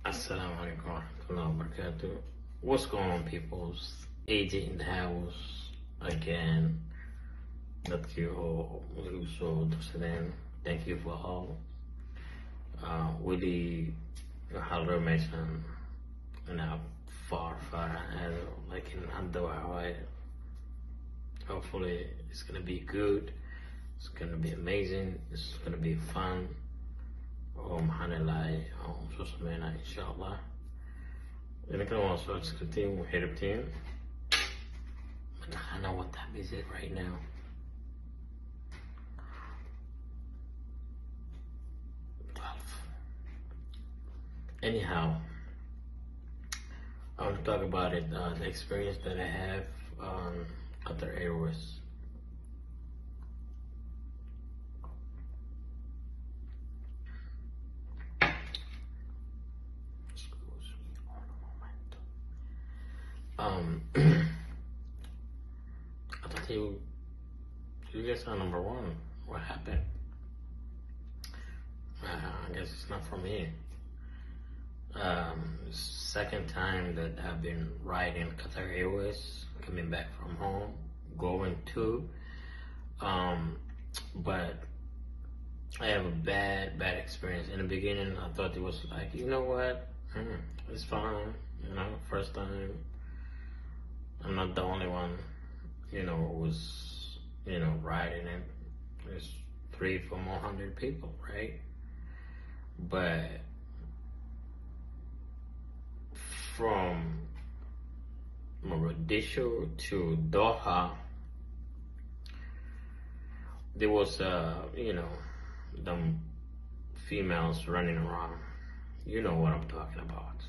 Assalamu alaikum warahmatullahi wabarakatuh. What's going on, peoples? AJ in the house again. Dadkii oo igu soo darsadeen. Thank you for all. Weli waxaa la rabaa meeshan inaa far aado, laakiin hadda waxa waaye hopefully it's gonna be good, it's gonna be amazing, it's gonna be fun. oo maxaan ilahay aan soo sameynaa insha allah. Idinkana waa soo codsateen, waxay rabteen mataqaana what time is it right now? Anyhow, I want to talk about it, the experience that I have on other airways. I thought you guys are number one. What happened? I guess it's not for me. Second time that I've been riding Qatar Airways, coming back from home, going to. But I have a bad experience. In the beginning, I thought it was like, you know what? It's fine. You know, first time. I'm not the only one, who was, riding it. There's 300-400 people, right? But from Mogadishu to Doha, there was, them females running around. You know what I'm talking about.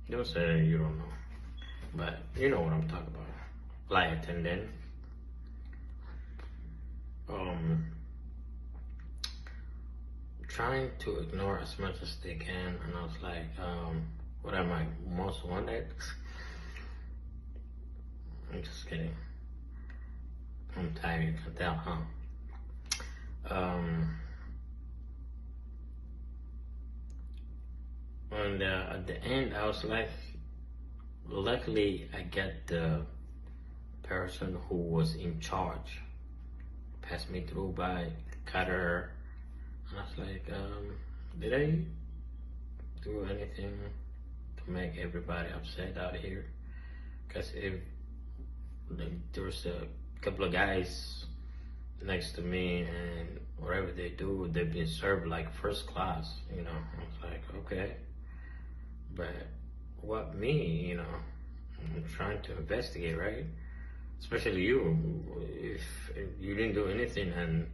Don't say you don't know, but you know what I'm talking about. Flight attendant. Trying to ignore as much as they can, and I was like, what am I most wanted? I'm just kidding. I'm tired, you can tell, huh? And at the end, I was like, luckily I get the person who was in charge, passed me through by cutter, and I was like, did I do anything to make everybody upset out here? Because if there was a couple of guys next to me, and whatever they do, they've been served like first class, I was like, okay. But what me, I'm trying to investigate, right? Especially you. If you didn't do anything and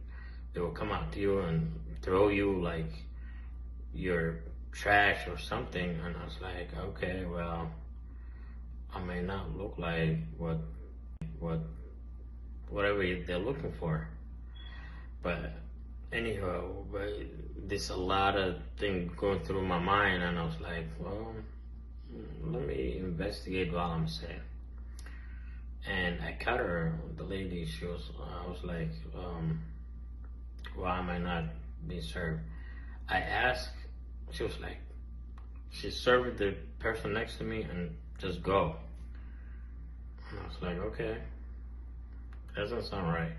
they will come out to you and throw you like your trash or something, and I was like, okay, well, I may not look like whatever they're looking for. But anyhow, there's a lot of things going through my mind, and I was like, well, let me investigate while I'm sitting. And I cut her, the lady, I was like, why am I not being served? I asked, she was like, she served the person next to me and just go. And I was like, okay, doesn't sound right.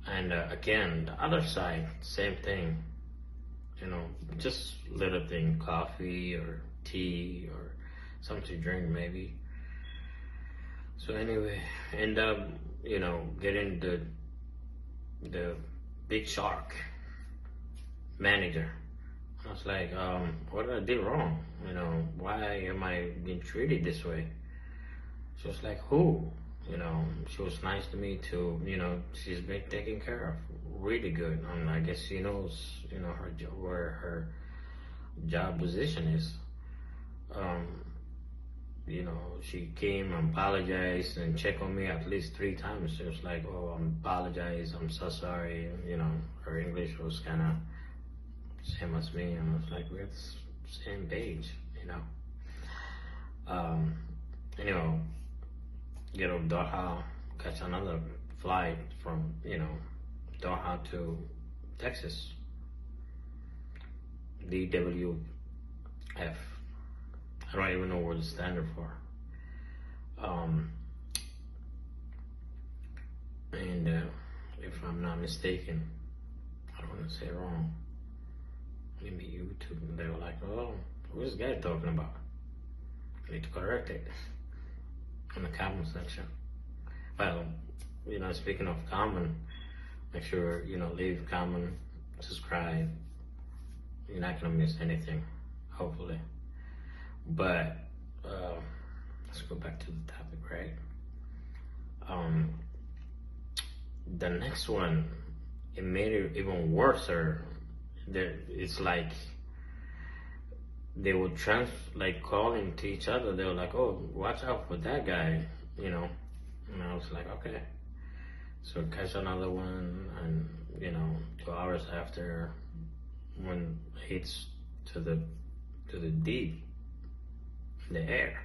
And again, the other side, same thing, just little thing, coffee or tea or something to drink maybe. So anyway, end up, getting the big shark manager. I was like, what did I do wrong? Why am I being treated this way? She was like, who? She was nice to me too. She's been taken care of really good. And I guess she knows, her job, where her job position is. She came and apologized and checked on me at least 3 times. She was like, oh, I apologize, I'm so sorry. Her English was kind of same as me. And I was like, we're the same page, Anyway, get off Doha, catch another flight from, don't have to Texas. DWF. I don't even know what it's standard for. And if I'm not mistaken, I don't want to say wrong. Maybe YouTube, and they were like, "Oh, what's this guy talking about?" I need to correct it in the comment section. Well, speaking of comment, make sure leave comment, subscribe. You're not gonna miss anything, hopefully. But let's go back to the topic, right? The next one, it made it even worse. It's like they would calling to each other. They were like, "Oh, watch out for that guy," And I was like, "Okay." So catch another one, and 2 hours after, when it hits to the deep in the air.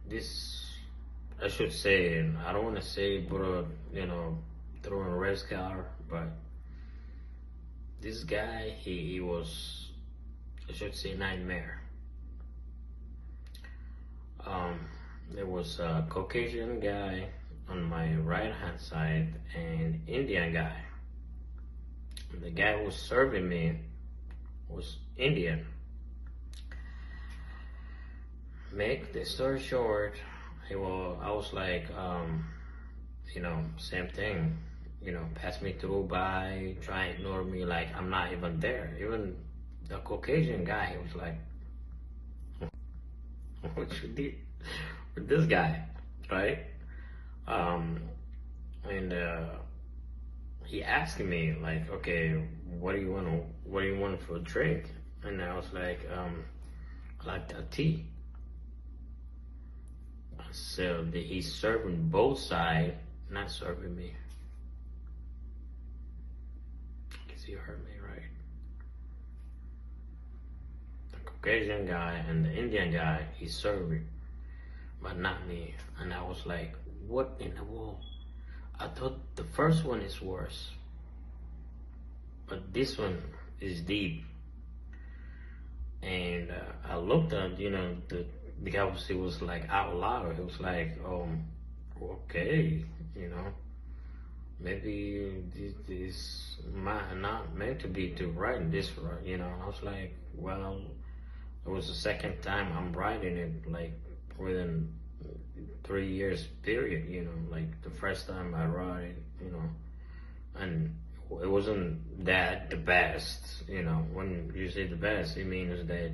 This, I should say, I don't want to say, but throwing a red car, but this guy, he was, I should say, nightmare. There was a Caucasian guy on my right hand side and Indian guy. The guy who was serving me was Indian. Make the story short, I was like, same thing, pass me through by, try and ignore me like I'm not even there. Even the Caucasian guy, he was like, what you did with this guy, right? And he asked me like, okay, what do you want for a drink? And I was like, I like a tea. So he's serving both sides, not serving me. I guess you heard me right. The Caucasian guy and the Indian guy, he's serving, but not me. And I was like, what in the world? I thought the first one is worse, but this one is deep. And I looked at, the guy was like out loud. He was like, okay, maybe this might not meant to be to ride this, right? I was like, well, it was the second time I'm riding it, like within 3 years period, like the first time I ride it, and it wasn't that the best, when you say the best, it means that,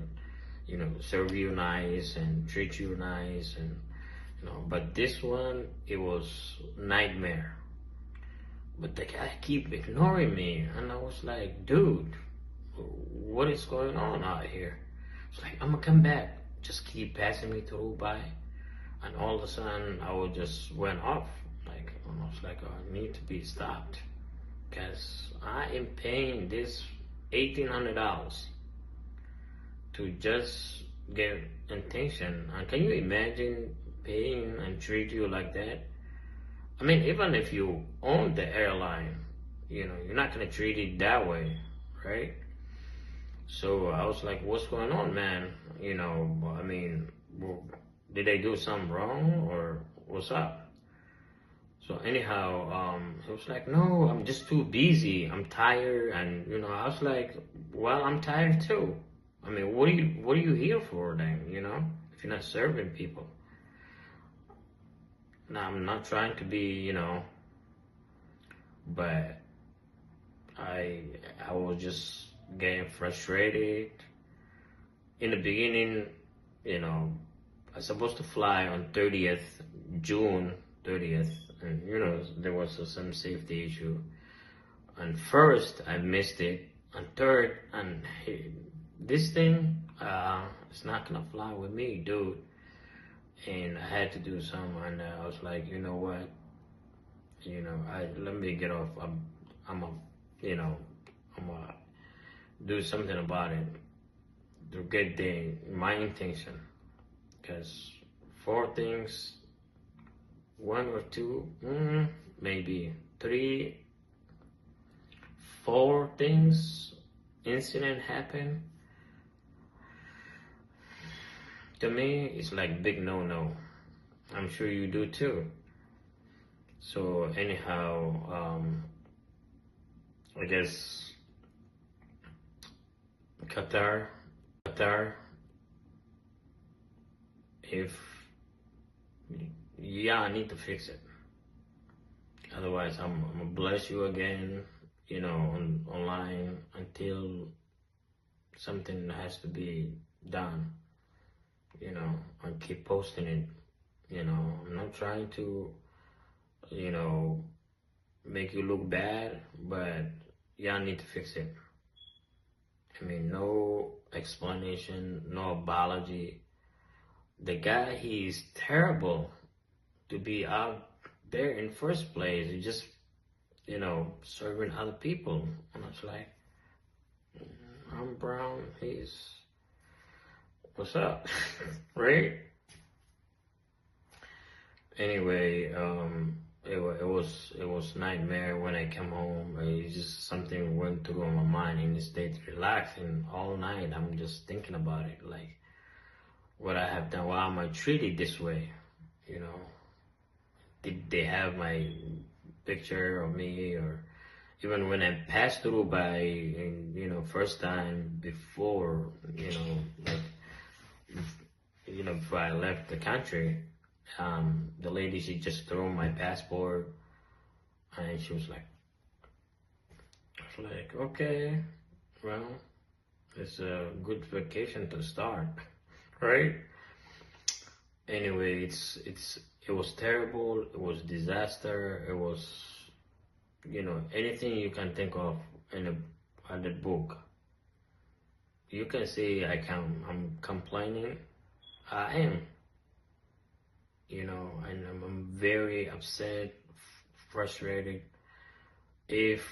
serve you nice and treat you nice, and, but this one, it was nightmare. But the guy keep ignoring me, and I was like, dude, what is going on out here? It's like, I'm gonna come back, just keep passing me through by. And all of a sudden, I just went off, like almost like I need to be stopped, because I am paying this $1,800 to just get attention. And can you imagine paying and treat you like that? I mean, even if you own the airline, you're not gonna treat it that way, right? So I was like, what's going on, man? I mean, did they do something wrong, or what's up? So anyhow, he was like, no, I'm just too busy. I'm tired. And, I was like, well, I'm tired too. I mean, what are you here for then, if you're not serving people? Now, I'm not trying to be, but I was just getting frustrated. In the beginning, I was supposed to fly on June 30th, and there was some safety issue. And first, I missed it. And third, and this thing, it's not gonna fly with me, dude. And I had to do something, and I was like, you know what? Let me get off. I'm gonna do something about it to get my intention. Because 4 things one or two, maybe three, four things, incident happen. To me, it's like big no-no. I'm sure you do too. So anyhow, I guess Qatar, if yeah, I need to fix it. Otherwise, I'm gonna bless you again, online until something has to be done. I keep posting it. I'm not trying to, you know, make you look bad, but yeah, I need to fix it. I mean, no explanation, no apology. The guy, he's terrible to be out there in first place. He just, serving other people. And I was like, I'm brown, what's up? Right? Anyway, it was nightmare when I came home. It's just something went through my mind and just stayed relaxed, and all night I'm just thinking about it, like what I have done. Why am I treated this way? Did they have my picture of me, or even when I passed through by, first time before, before I left the country, the lady, she just threw my passport, and she was like, okay, well, it's a good vacation to start, right? Anyway, it was terrible. It was disaster. It was, anything you can think of in the book. You can say I'm complaining. I am. And I'm very upset, frustrated. If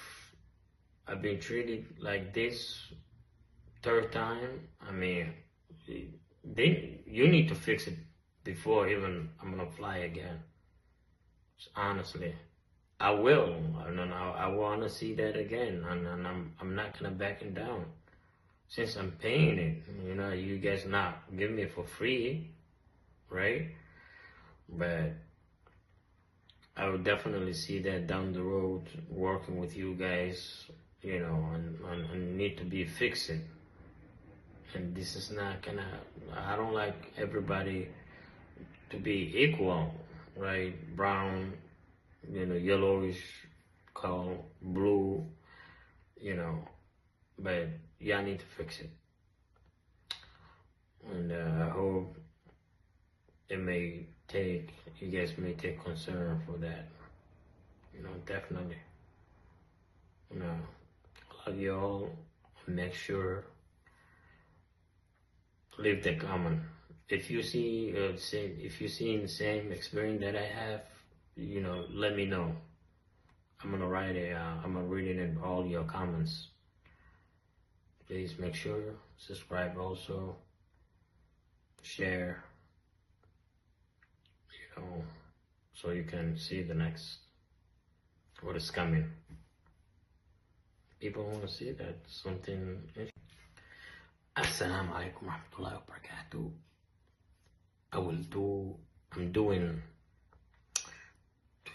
I've been treated like this third time, I mean, then you need to fix it before even I'm gonna fly again. Honestly, I will. I want to see that again, and I'm not gonna back it down. Since I'm paying it, you guys not give me for free, right? But I would definitely see that down the road, working with you guys, and need to be fixing. And this is not gonna, I don't like everybody to be equal, right? Brown, yellowish color, blue, but yeah, I need to fix it. And I hope you guys may take concern for that. Definitely. I love you all. Make sure, leave the comment. If you see if you see the same experience that I have, let me know. I'm gonna read it in all your comments. Please make sure subscribe also, share, so you can see the next, what is coming. People want to see that something. Assalamu alaikum warahmatullahi wabarakatuh. I'm doing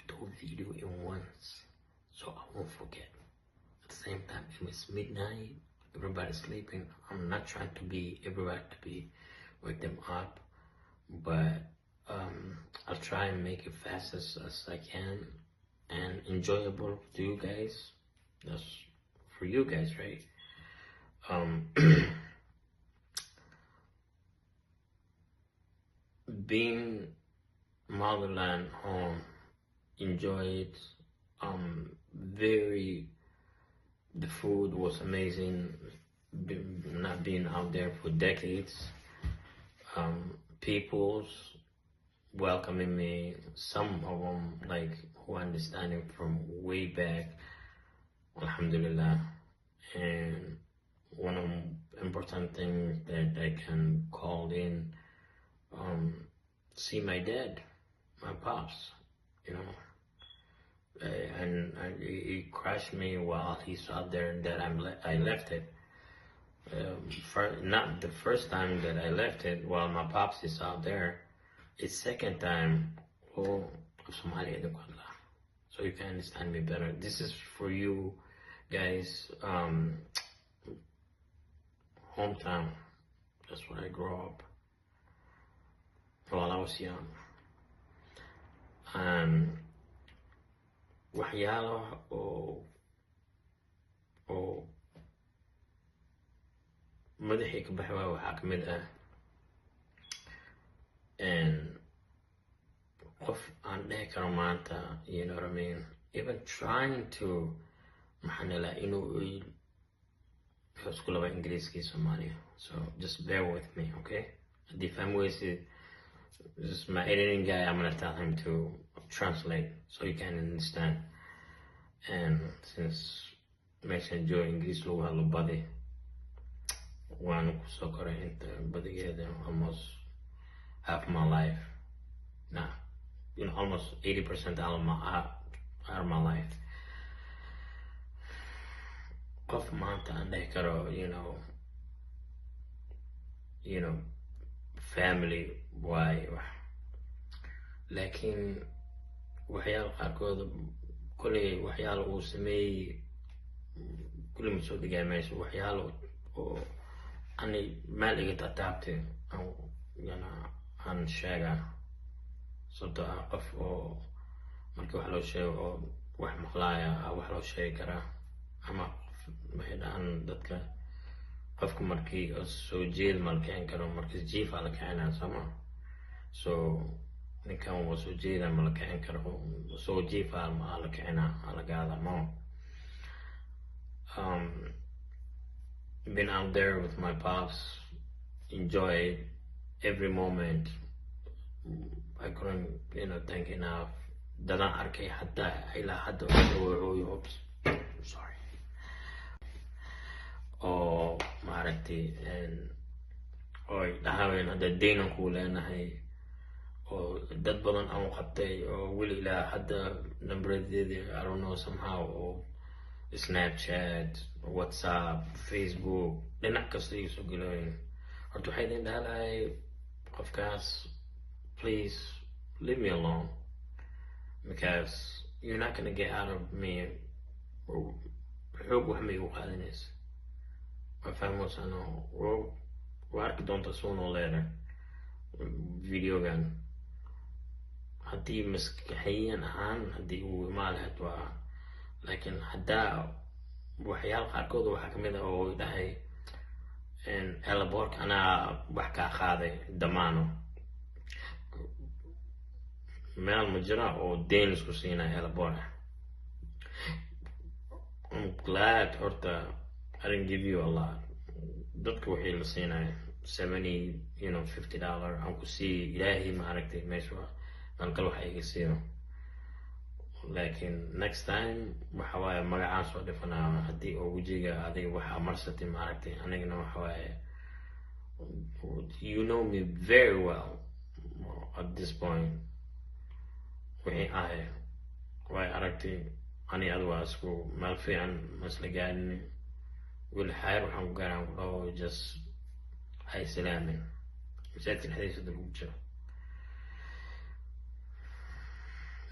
2 video in once, so I won't forget. At the same time, if it's midnight, everybody's sleeping. I'm not trying to be everybody to wake them up, but I'll try and make it fast as I can and enjoyable to you guys. That's for you guys, right? Being motherland home, enjoy it. The food was amazing. Not being out there for decades. People's welcoming me. Some of them who understand it from way back. Alhamdulillah. And one of the important things that I can call in, see my dad, my pops. you know, and he crashed me while he's out there, and that I left it. Not the first time that I left it while my pops is out there. It's second time. Oh, Somali, so you can understand me better. This is for you guys. Hometown. That's where I grew up while I was young. Waxyaalaha oo madaxii ka baxay waxaa ka mid ah qof aan dhihi karo maanta, you know what I mean, even trying to maxanila inuu isku laba Ingiriiska iyo Soomaaliya. So just bear with me, okay? If I'm wasted, just my editing guy, I'm gonna tell him to translate so you can understand. And since meeshan enjoy English lagu hadlo badi, waan kusoo koray inta badigeeda almost half my life. Nah, you know, almost 80% out of my life. Qof maanta aan dhihi karo, you know, family waaye wax, laakiin waxyaala qaarkood kuley waxyaala uu sameeyey kuley ma soo dhigaa meesha, waxyaala oo ani meel iga tataabtay aan sheegaa sababtoo ah qof oo markii wax loo sheego oo wax maqlaaya wax loo sheegi karaa, ama waxay dhahaan dadka qofka markii soo jeed ma la kicin karo, markii jiifa la kicinaa sooma. So ninkan waa soo jeeda ma la kicin karo, soo jiifa ma la kicinaa la gaada mo. Been out there with my pops, enjoyed every moment. I couldn't, thank enough. Dadaan arkay hadda ilaa hadda oops, sorry. Oo maaragtay oo dhahaweyn hadda deynan kuu leenahay, oo dad badan aan qabtay oo weli ilaa hadda numberedeedii I don't know somehow, oo Snapchat, WhatsApp, Facebook, dhinac kasta iga soo gelooyin. Horta waxay idin dhahalahay qofkaas, please leave me alone, because you're not gonna get out of me. Xoog wax ma igu qaadanaysa. Fahmos ano, waa arki doonta sooner or later videogan. Haddii maskaxiyan ahaan haddii uu imaan lahayd waa, laakiin haddaa waxyaala qaarkood waxaa ka mid ah oo dhahay elaboorka anaa wax kaa qaaday damaano, meel ma jira oo deyn isku siinaya elaboorka. I'm glad horta I didn't give you a lot. Dadka waxay la siinaya $70, $50 aan ku sii ilaahay ma aragtay meesha meel kale waxa iga siiyo. Laakiin next time waxa waaye magacaan soo dhifanaa haddii oo wejiga adiga waxa marsatay ma aragtay, anigana waxa waaye you know me very well at this point. Wixii ahay way aragtay ani adu waa isku meel fiican masla gaadhin, weli xayr waxaan ku gaaraan ku dhaho just hay salaamin masaajidka dhexdiisa dad ugu jiro.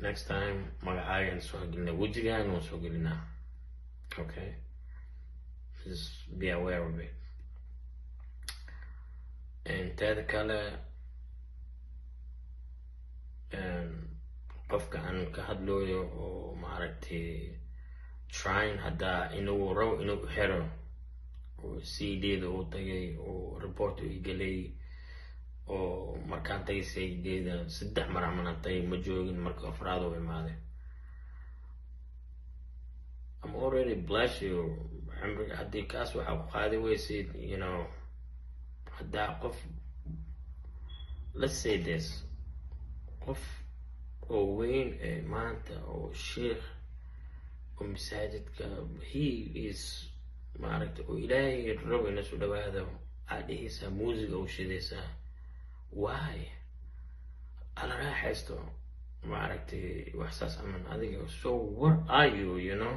Next time magacaagan soo gelina, wejigaan waan soo gelinaa, okay? Just be aware of it. And teeda kale qofka aan ka hadlooyo oo maaragtay trying hadda inuu rabo inuu xiro oo CD-da uu tagay oo report uu gelay, oo markaan tagay CD-da 3 mar aan tagay ma joogin, marka afraad uu imaaday. I'm already bless you. Haddii kaas waxaa ku qaadi weysid, haddaa qof, let's say this, qof oo weyn maanta oo sheekh oo masaajidka, he is maaragtay oo ilaahay rabo ina soo dhawaado, aad dhehaysaa muusiga oo shidaysaa. Why? Ala raaxaysto, maaragtay wax saas aman adiga. So where are you, you know?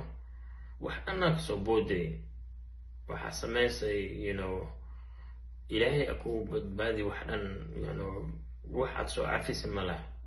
wax dhanaa kasoo booday waxaa samaysay, you know, ilaahay aku badbaadi wax dhan, you know, waxaad soo cafisa ma laha.